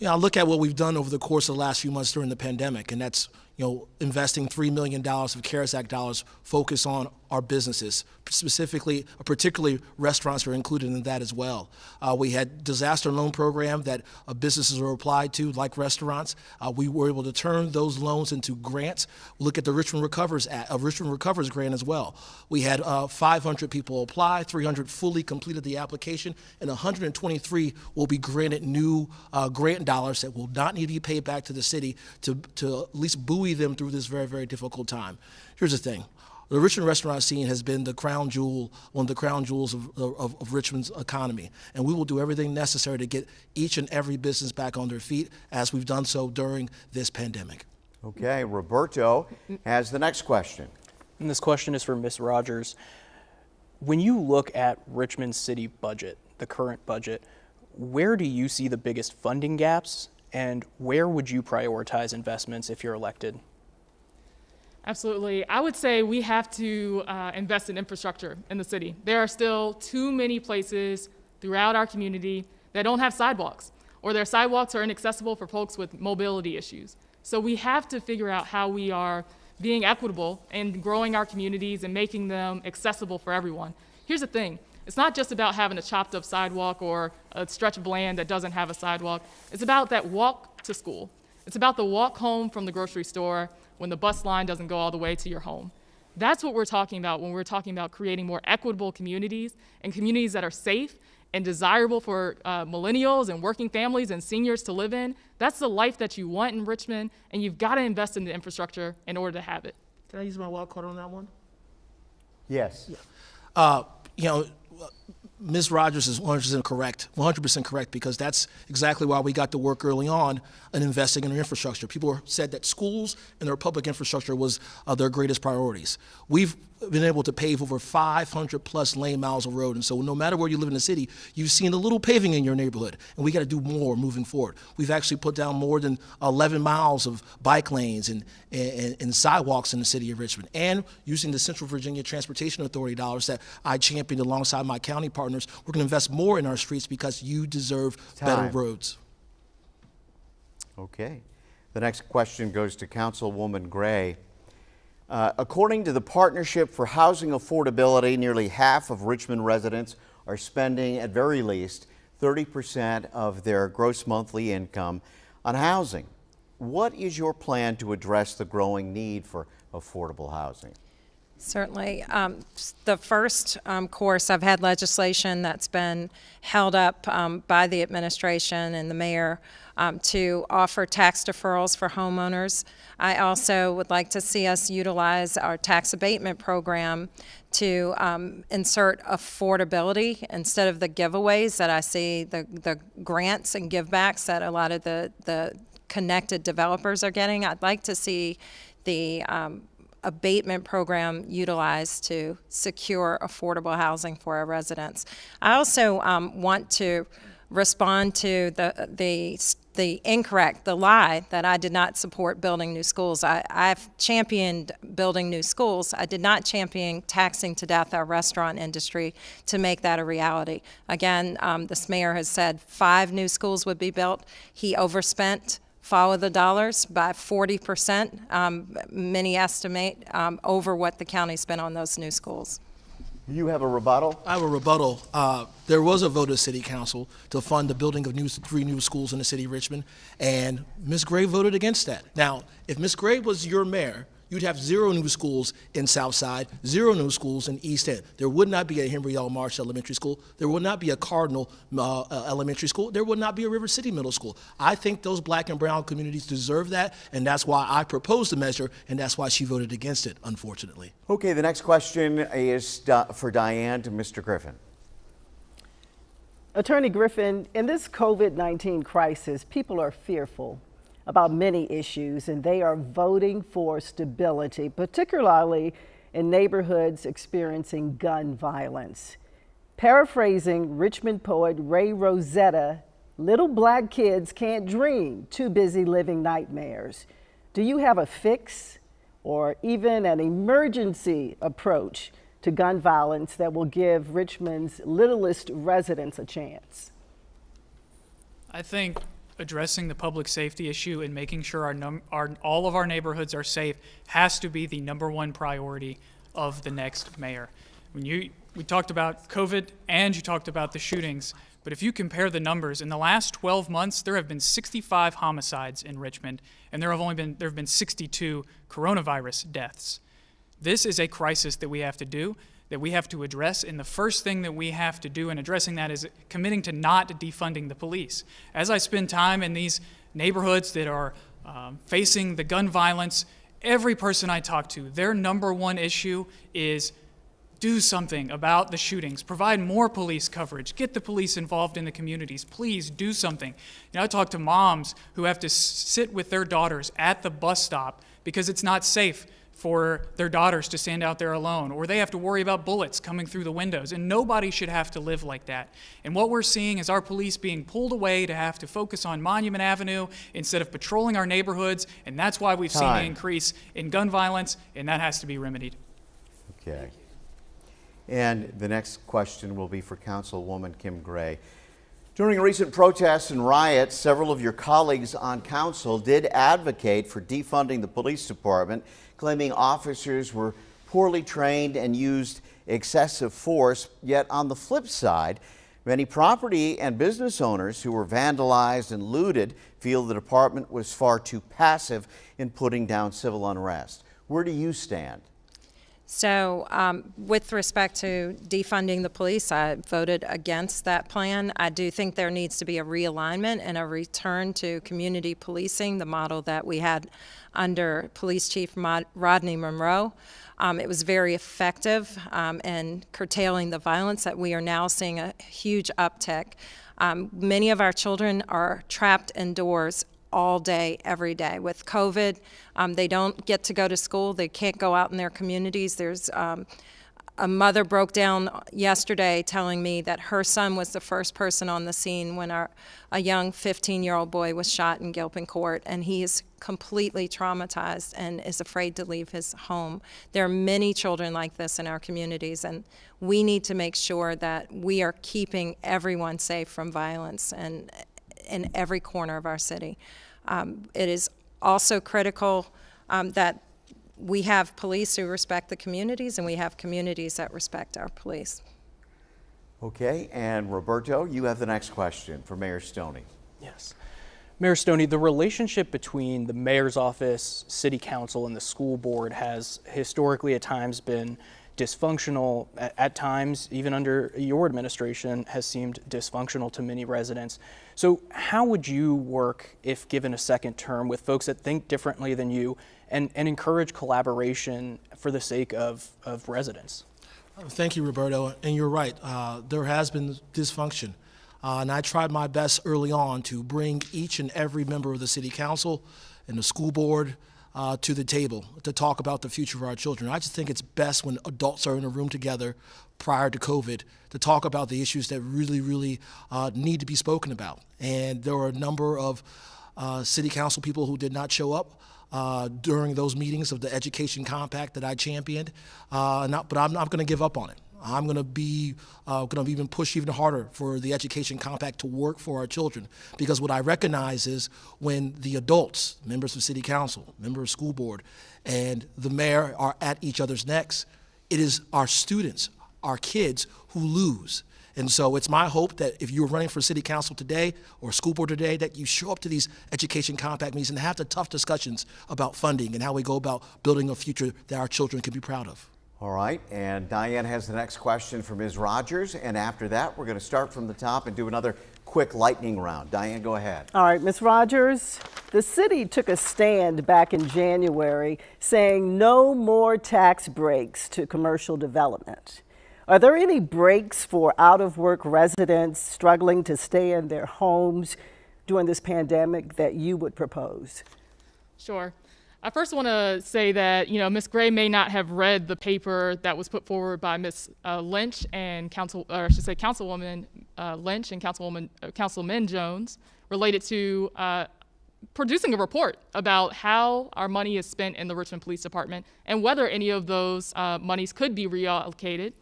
S5: I look at what we've done over the course of the last few months during the pandemic, and that's investing $3 million of CARES Act dollars focused on our businesses, particularly restaurants are included in that as well. We had disaster loan program that businesses were applied to, like restaurants. We were able to turn those loans into grants. Look at the Richmond Recovers grant as well. We had 500 people apply, 300 fully completed the application, and 123 will be granted new grant dollars that will not need to be paid back to the city to at least buoy buoy them through this very, very difficult time. Here's the thing. The Richmond restaurant scene has been the crown jewel, one of the crown jewels of Richmond's economy. And we will do everything necessary to get each and every business back on their feet, as we've done so during this pandemic.
S2: Okay, Roberto has the next question.
S8: And this question is for Ms. Rogers. When you look at Richmond city budget, the current budget, where do you see the biggest funding gaps, and where would you prioritize investments if you're elected?
S6: Absolutely. I would say we have to invest in infrastructure in the city. There are still too many places throughout our community that don't have sidewalks, or their sidewalks are inaccessible for folks with mobility issues. So we have to figure out how we are being equitable and growing our communities and making them accessible for everyone. Here's the thing. It's not just about having a chopped up sidewalk or a stretch of land that doesn't have a sidewalk. It's about that walk to school. It's about the walk home from the grocery store when the bus line doesn't go all the way to your home. That's what we're talking about when we're talking about creating more equitable communities and communities that are safe and desirable for millennials and working families and seniors to live in. That's the life that you want in Richmond, and you've got to invest in the infrastructure in order to have it.
S5: Can I use my wild card on that one?
S2: Yes.
S5: Ms. Rogers is 100% correct, because that's exactly why we got to work early on in investing in our infrastructure. People said that schools and their public infrastructure was their greatest priorities. We've been able to pave over 500 plus lane miles of road, and so no matter where you live in the city, you've seen a little paving in your neighborhood, and we got to do more moving forward. We've actually put down more than 11 miles of bike lanes and sidewalks in the city of Richmond, and using the Central Virginia Transportation Authority dollars that I championed alongside my county partners, we're going to invest more in our streets because you deserve better roads.
S2: Okay. The next question goes to Councilwoman Gray. According to the Partnership for Housing Affordability, nearly half of Richmond residents are spending, at very least, 30% of their gross monthly income on housing. What is your plan to address the growing need for affordable housing?
S4: Certainly. The first course, I've had legislation that's been held up by the administration and the mayor to offer tax deferrals for homeowners. I also would like to see us utilize our tax abatement program to insert affordability instead of the giveaways that I see, the grants and givebacks that a lot of the connected developers are getting. I'd like to see the abatement program utilized to secure affordable housing for our residents. I also want to respond to the lie that I did not support building new schools. I've championed building new schools. I did not champion taxing to death our restaurant industry to make that a reality. Again, this mayor has said 5 new schools would be built. He overspent, follow the dollars, by 40%, many estimate, over what the county spent on those new schools.
S2: You have a rebuttal?
S5: I have a rebuttal. There was a vote of City Council to fund the building of 3 new schools in the city of Richmond, and Ms. Gray voted against that. Now, if Ms. Gray was your mayor, you'd have 0 new schools in Southside, 0 new schools in East End. There would not be a Henry L. Marsh Elementary School. There would not be a Cardinal Elementary School. There would not be a River City Middle School. I think those black and brown communities deserve that, and that's why I proposed the measure, and that's why she voted against it, unfortunately.
S2: Okay, the next question is for Diane to Mr. Griffin.
S7: Attorney Griffin, in this COVID-19 crisis, people are fearful about many issues, and they are voting for stability, particularly in neighborhoods experiencing gun violence. Paraphrasing Richmond poet Ray Rosetta, little black kids can't dream, too busy living nightmares. Do you have a fix or even an emergency approach to gun violence that will give Richmond's littlest residents a chance?
S3: I think addressing the public safety issue and making sure all of our neighborhoods are safe has to be the #1 priority of the next mayor. We talked about COVID and you talked about the shootings, but if you compare the numbers, in the last 12 months, there have been 65 homicides in Richmond, and there have been 62 coronavirus deaths. This is a crisis that we have to address, and the first thing that we have to do in addressing that is committing to not defunding the police. As I spend time in these neighborhoods that are facing the gun violence every person I talk to, their number one issue is do something about the shootings, provide more police coverage, get the police involved in the communities, please do something. I talk to moms who have to sit with their daughters at the bus stop because it's not safe for their daughters to stand out there alone, or they have to worry about bullets coming through the windows, and nobody should have to live like that. And what we're seeing is our police being pulled away to have to focus on Monument Avenue instead of patrolling our neighborhoods, and that's why we've seen an increase in gun violence, and that has to be remedied.
S2: Okay. And the next question will be for Councilwoman Kim Gray. During recent protests and riots, several of your colleagues on council did advocate for defunding the police department, claiming officers were poorly trained and used excessive force. Yet on the flip side, many property and business owners who were vandalized and looted feel the department was far too passive in putting down civil unrest. Where do you stand?
S4: So with respect to defunding the police, I voted against that plan. I do think there needs to be a realignment and a return to community policing, the model that we had under Police Chief Rodney Monroe. It was very effective in curtailing the violence that we are now seeing a huge uptick. Many of our children are trapped indoors all day, every day. With COVID, they don't get to go to school. They can't go out in their communities. There's a mother broke down yesterday telling me that her son was the first person on the scene when a young 15-year-old boy was shot in Gilpin Court, and he is completely traumatized and is afraid to leave his home. There are many children like this in our communities, and we need to make sure that we are keeping everyone safe from violence and in every corner of our city. It is also critical that we have police who respect the communities, and we have communities that respect our police.
S2: Okay, and Roberto, you have the next question for Mayor Stoney.
S8: Yes. Mayor Stoney, the relationship between the mayor's office, city council, and the school board has historically at times been dysfunctional. At times, even under your administration, has seemed dysfunctional to many residents. So how would you work, if given a second term, with folks that think differently than you and encourage collaboration for the sake of residents?
S5: Thank you, Roberto. And you're right. There has been dysfunction. And I tried my best early on to bring each and every member of the city council and the school board to the table to talk about the future of our children. I just think it's best when adults are in a room together prior to COVID to talk about the issues that really need to be spoken about. And there were a number of city council people who did not show up during those meetings of the education compact that I championed, but I'm not going to give up on it. I'm going to be even push even harder for the education compact to work for our children, because what I recognize is when the adults, members of city council, members of school board, and the mayor are at each other's necks, it is our students, our kids who lose. And so it's my hope that if you're running for city council today or school board today, that you show up to these education compact meetings and have the tough discussions about funding and how we go about building a future that our children can be proud of.
S2: All right, and Diane has the next question for Ms. Rogers, and after that, we're going to start from the top and do another quick lightning round. Diane, go ahead.
S7: All right, Ms. Rogers, the city took a stand back in January saying no more tax breaks to commercial development. Are there any breaks for out-of-work residents struggling to stay in their homes during this pandemic that you would propose?
S6: Sure. I first want to say that, Ms. Gray may not have read the paper that was put forward by Ms. Lynch and Councilwoman Lynch and Councilman Jones related to producing a report about how our money is spent in the Richmond Police Department and whether any of those monies could be reallocated.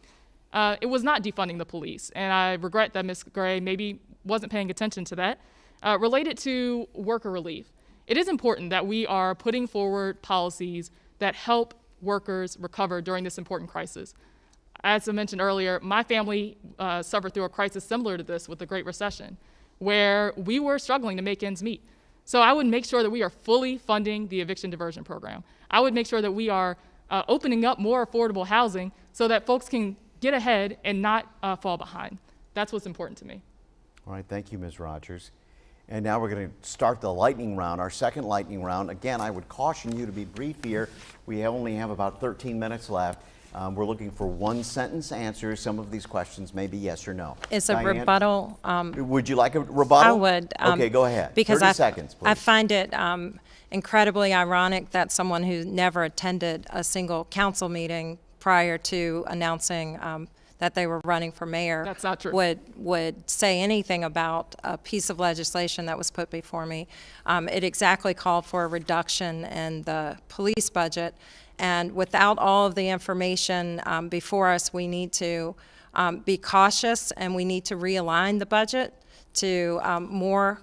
S6: It was not defunding the police, and I regret that Ms. Gray maybe wasn't paying attention to that. Related to worker relief, it is important that we are putting forward policies that help workers recover during this important crisis. As I mentioned earlier, my family suffered through a crisis similar to this with the Great Recession, where we were struggling to make ends meet. So I would make sure that we are fully funding the eviction diversion program. I would make sure that we are opening up more affordable housing so that folks can get ahead and not fall behind. That's what's important to me.
S2: All right, thank you, Ms. Rogers. And now we're going to start the lightning round, our second lightning round. Again, I would caution you to be brief here. We only have about 13 minutes left. We're looking for one-sentence answers. Some of these questions may be yes or no.
S4: Is a
S2: Diane,
S4: rebuttal?
S2: would you like a rebuttal?
S4: I would.
S2: Okay, go ahead.
S4: Because
S2: 30 seconds, please.
S4: I find it incredibly ironic that someone who never attended a single council meeting prior to announcing that they were running for mayor
S6: That's not true.
S4: would say anything about a piece of legislation that was put before me. It exactly called for a reduction in the police budget, and without all of the information before us, we need to be cautious, and we need to realign the budget to more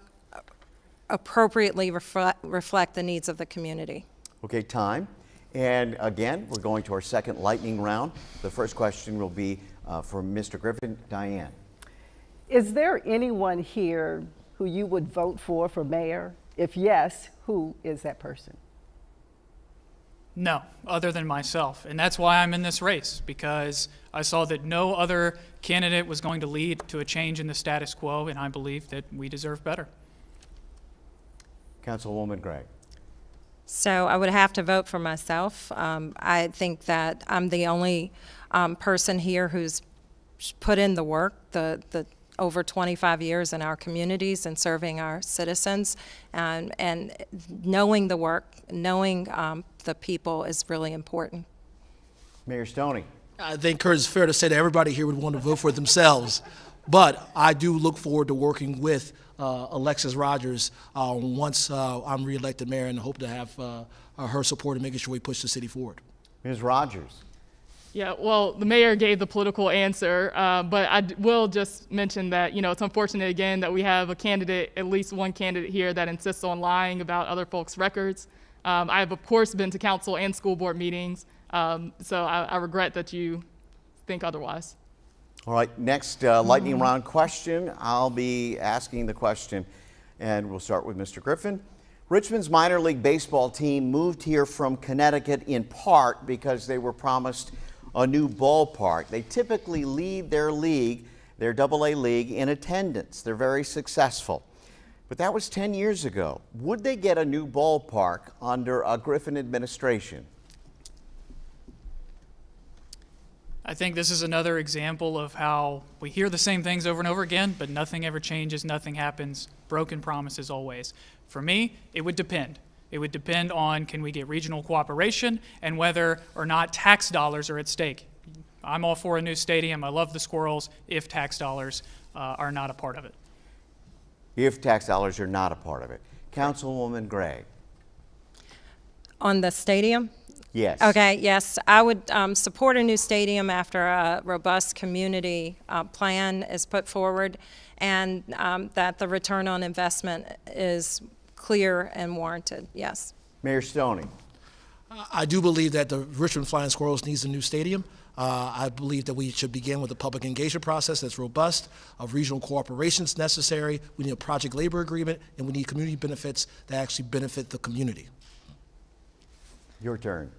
S4: appropriately reflect the needs of the community.
S2: Okay, time. And again, we're going to our second lightning round. The first question will be for Mr. Griffin. Diane.
S7: Is there anyone here who you would vote for mayor? If yes, who is that person?
S3: No, other than myself. And that's why I'm in this race, because I saw that no other candidate was going to lead to a change in the status quo, and I believe that we deserve better.
S2: Councilwoman Gray.
S4: So I would have to vote for myself. I think that I'm the only person here who's put in the work, the over 25 years in our communities and serving our citizens, and knowing the work, knowing the people is really important.
S2: Mayor Stoney.
S5: I think, Kurt, it's fair to say that everybody here would want to vote for themselves. But I do look forward to working with Alexis Rogers once I'm reelected mayor, and hope to have her support in making sure we push the city forward.
S2: Ms. Rogers.
S6: Yeah, well, the mayor gave the political answer, but I will just mention that, it's unfortunate again that we have a candidate, at least one candidate here, that insists on lying about other folks' records. I have, of course, been to council and school board meetings, so I regret that you think otherwise.
S2: All right, next lightning round question. I'll be asking the question, and we'll start with Mr. Griffin. Richmond's minor league baseball team moved here from Connecticut in part because they were promised a new ballpark. They typically lead their league, their AA league, in attendance. They're very successful. But that was 10 years ago. Would they get a new ballpark under a Griffin administration?
S3: I think this is another example of how we hear the same things over and over again, but nothing ever changes, nothing happens, broken promises always. For me, it would depend. It would depend on, can we get regional cooperation, and whether or not tax dollars are at stake. I'm all for a new stadium. I love the Squirrels if tax dollars are not a part of it.
S2: If tax dollars are not a part of it. Councilwoman Gray.
S4: On the stadium?
S2: Yes.
S4: Okay, yes, I would support a new stadium after a robust community plan is put forward, and that the return on investment is clear and warranted, yes.
S2: Mayor Stoney.
S5: I do believe that the Richmond Flying Squirrels needs a new stadium. I believe that we should begin with a public engagement process that's robust, of regional cooperation is necessary. We need a project labor agreement, and we need community benefits that actually benefit the community.
S2: Your turn.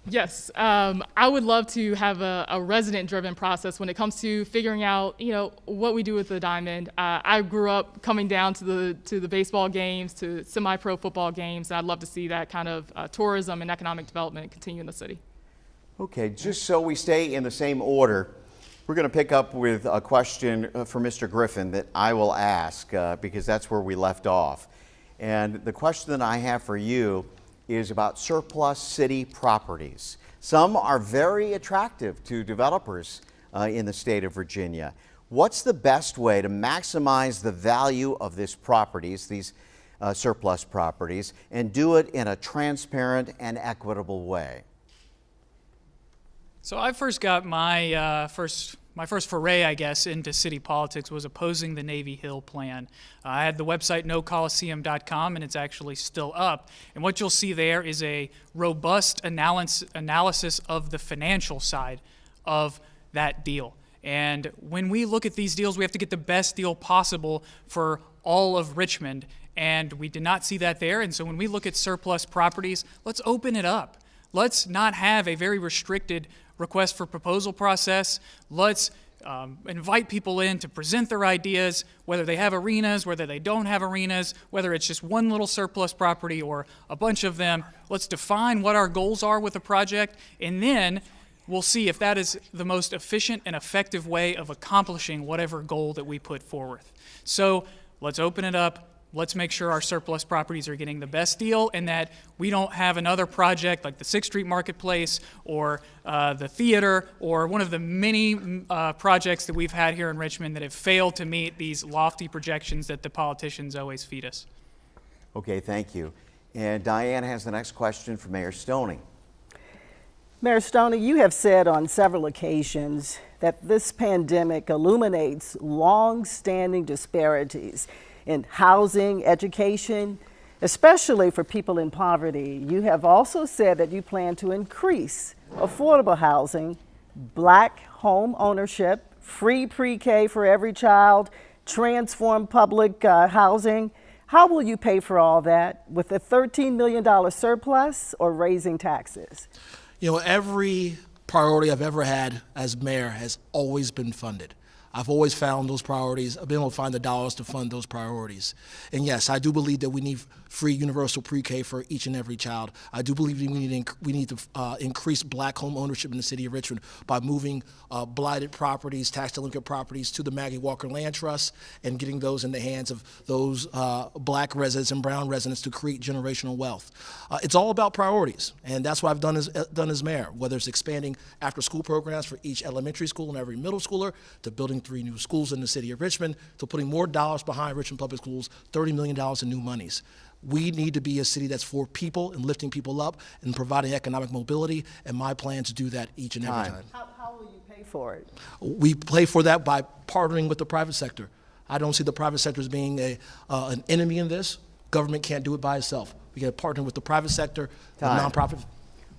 S6: Yes, I would love to have a resident-driven process when it comes to figuring out, what we do with the diamond. I grew up coming down to the baseball games, to semi-pro football games, and I'd love to see that kind of tourism and economic development continue in the city.
S2: Okay, just so we stay in the same order, we're going to pick up with a question for Mr. Griffin that I will ask because that's where we left off. And the question that I have for you is about surplus city properties. Some are very attractive to developers in the state of Virginia. What's the best way to maximize the value of these properties, these surplus properties, and do it in a transparent and equitable way?
S3: So I first got my first foray, I guess, into city politics was opposing the Navy Hill plan. I had the website nocoliseum.com, and it's actually still up. And what you'll see there is a robust analysis of the financial side of that deal. And when we look at these deals, we have to get the best deal possible for all of Richmond. And we did not see that there. And so when we look at surplus properties, let's open it up. Let's not have a very restricted request for proposal process. Let's invite people in to present their ideas, whether they have arenas, whether they don't have arenas, whether it's just one little surplus property or a bunch of them. Let's define what our goals are with a project, and then we'll see if that is the most efficient and effective way of accomplishing whatever goal that we put forward. So let's open it up. Let's make sure our surplus properties are getting the best deal and that we don't have another project like the 6th Street Marketplace or the theater or one of the many projects that we've had here in Richmond that have failed to meet these lofty projections that the politicians always feed us.
S2: Okay, thank you. And Diane has the next question for Mayor Stoney.
S7: Mayor Stoney, you have said on several occasions that this pandemic illuminates long-standing disparities in housing, education, especially for people in poverty. You have also said that you plan to increase affordable housing, black home ownership, free pre-K for every child, transform public housing. How will you pay for all that? With a $13 million surplus or raising taxes?
S5: You know, every priority I've ever had as mayor has always been funded. I've always found those priorities, I've been able to find the dollars to fund those priorities. And yes, I do believe that we need free universal pre-K for each and every child. I do believe we need to increase black home ownership in the city of Richmond by moving blighted properties, tax delinquent properties to the Maggie Walker Land Trust and getting those in the hands of those black residents and brown residents to create generational wealth. It's all about priorities, and that's what I've done as mayor, whether it's expanding after-school programs for each elementary school and every middle schooler, to building 3 new schools in the city of Richmond, to putting more dollars behind Richmond Public Schools, $30 million in new monies. We need to be a city that's for people and lifting people up and providing economic mobility, and my plan to do that each and every time.
S7: How will you pay for it?
S5: We pay for that by partnering with the private sector. I don't see the private sector as being an enemy in this. Government can't do it by itself. We got to partner with the private sector, the nonprofit.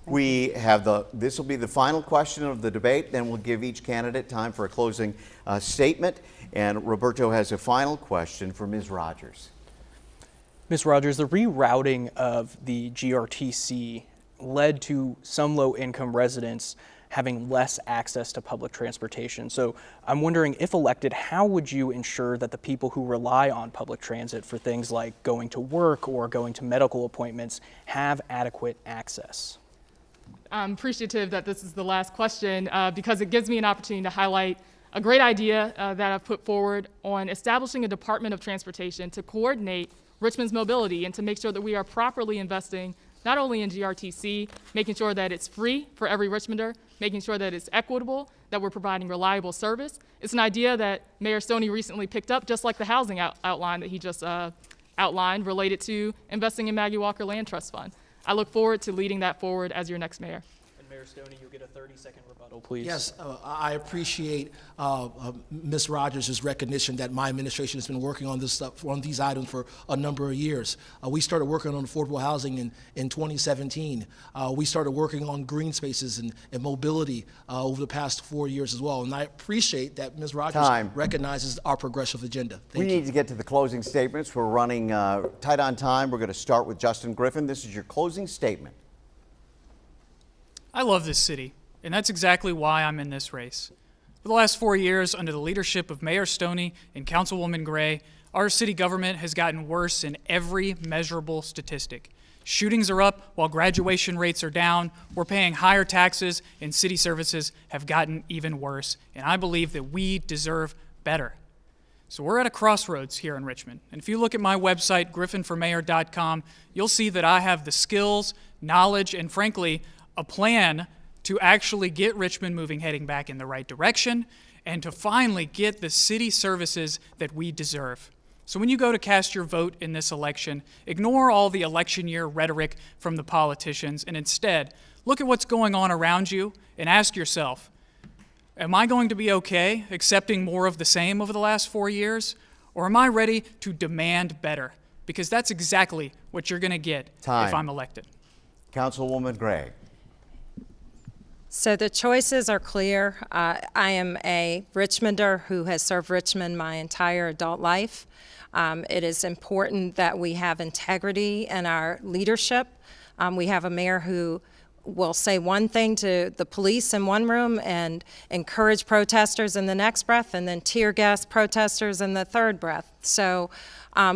S2: We have this will be the final question of the debate, then we'll give each candidate time for a closing statement. And Roberto has a final question for Ms. Rogers.
S8: Ms. Rogers, the rerouting of the GRTC led to some low-income residents having less access to public transportation. So I'm wondering, if elected, how would you ensure that the people who rely on public transit for things like going to work or going to medical appointments have adequate access?
S6: I'm appreciative that this is the last question because it gives me an opportunity to highlight a great idea that I've put forward on establishing a Department of Transportation to coordinate Richmond's mobility and to make sure that we are properly investing not only in GRTC, making sure that it's free for every Richmonder, making sure that it's equitable, that we're providing reliable service. It's an idea that Mayor Stoney recently picked up, just like the housing outline that he just outlined related to investing in Maggie Walker Land Trust Fund. I look forward to leading that forward as your next mayor.
S8: And Mayor Stoney, you'll get a 30-second rebuttal, please.
S5: Yes, I appreciate Ms. Rogers' recognition that my administration has been working on this stuff, on these items for a number of years. We started working on affordable housing in 2017. We started working on green spaces and mobility over the past 4 years as well. And I appreciate that Ms. Rogers recognizes our progressive agenda.
S2: We need to get to the closing statements. We're running tight on time. We're going to start with Justin Griffin. This is your closing statement.
S3: I love this city, and that's exactly why I'm in this race. For the last 4 years, under the leadership of Mayor Stoney and Councilwoman Gray, our city government has gotten worse in every measurable statistic. Shootings are up while graduation rates are down. We're paying higher taxes, and city services have gotten even worse. And I believe that we deserve better. So we're at a crossroads here in Richmond. And if you look at my website, griffinformayor.com, you'll see that I have the skills, knowledge, and frankly, a plan to actually get Richmond heading back in the right direction and to finally get the city services that we deserve. So when you go to cast your vote in this election, ignore all the election year rhetoric from the politicians and instead look at what's going on around you and ask yourself, am I going to be okay accepting more of the same over the last 4 years? Or am I ready to demand better? Because that's exactly what you're going to get if I'm elected.
S2: Councilwoman Gray.
S4: So the choices are clear. I am a Richmonder who has served Richmond my entire adult life. It is important that we have integrity in our leadership. We have a mayor who will say one thing to the police in one room and encourage protesters in the next breath, and then tear gas protesters in the third breath. So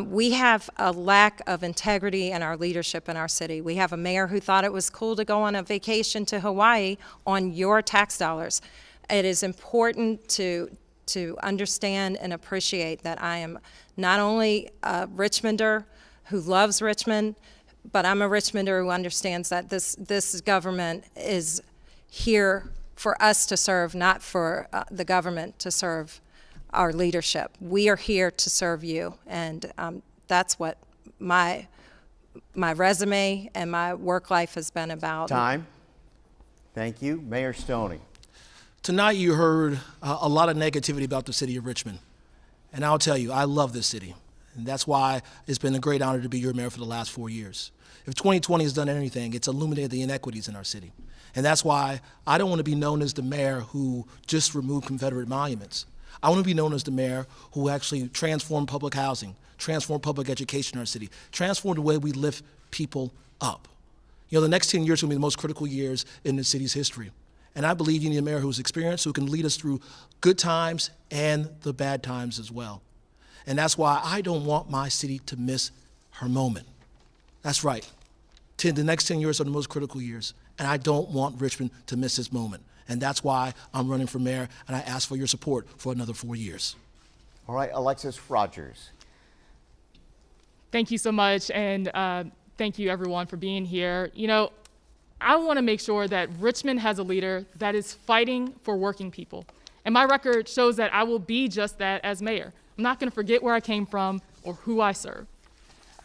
S4: we have a lack of integrity in our leadership in our city. We have a mayor who thought it was cool to go on a vacation to Hawaii on your tax dollars. It is important to understand and appreciate that I am not only a Richmonder who loves Richmond, but I'm a Richmonder who understands that this government is here for us to serve, not for the government to serve our leadership. We are here to serve you, and that's what my resume and my work life has been about.
S2: Time. Thank you. Mayor Stoney.
S5: Tonight you heard a lot of negativity about the city of Richmond. And I'll tell you, I love this city. And that's why it's been a great honor to be your mayor for the last 4 years. If 2020 has done anything, it's illuminated the inequities in our city. And that's why I don't want to be known as the mayor who just removed Confederate monuments. I want to be known as the mayor who actually transformed public housing, transformed public education in our city, transformed the way we lift people up. You know, the next 10 years will be the most critical years in the city's history. And I believe you need a mayor who's experienced, who can lead us through good times and the bad times as well. And that's why I don't want my city to miss her moment. That's right. The next 10 years are the most critical years, and I don't want Richmond to miss this moment. And that's why I'm running for mayor, and I ask for your support for another 4 years.
S2: All right, Alexis Rogers.
S6: Thank you so much, and thank you everyone for being here. You know, I want to make sure that Richmond has a leader that is fighting for working people. And my record shows that I will be just that as mayor. I'm not going to forget where I came from or who I serve.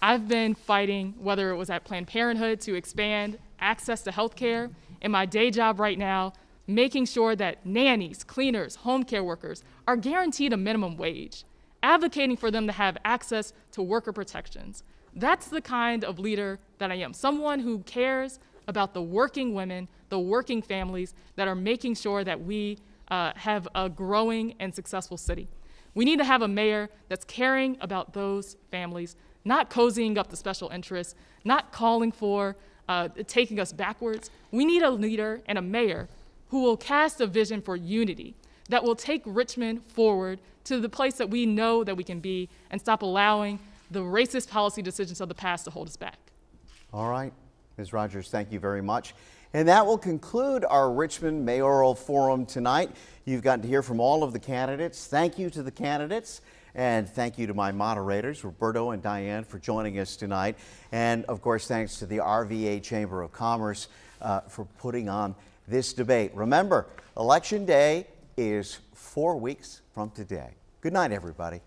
S6: I've been fighting, whether it was at Planned Parenthood to expand access to health care, in my day job right now, making sure that nannies, cleaners, home care workers are guaranteed a minimum wage, advocating for them to have access to worker protections. That's the kind of leader that I am, someone who cares about the working women, the working families that are making sure that we have a growing and successful city. We need to have a mayor that's caring about those families, not cozying up the special interests, not calling for taking us backwards. We need a leader and a mayor who will cast a vision for unity, that will take Richmond forward to the place that we know that we can be and stop allowing the racist policy decisions of the past to hold us back.
S2: All right. Ms. Rogers, thank you very much. And that will conclude our Richmond Mayoral Forum tonight. You've gotten to hear from all of the candidates. Thank you to the candidates, and thank you to my moderators, Roberto and Diane, for joining us tonight. And of course, thanks to the RVA Chamber of Commerce for putting on this debate. Remember, Election Day is 4 weeks from today. Good night, everybody.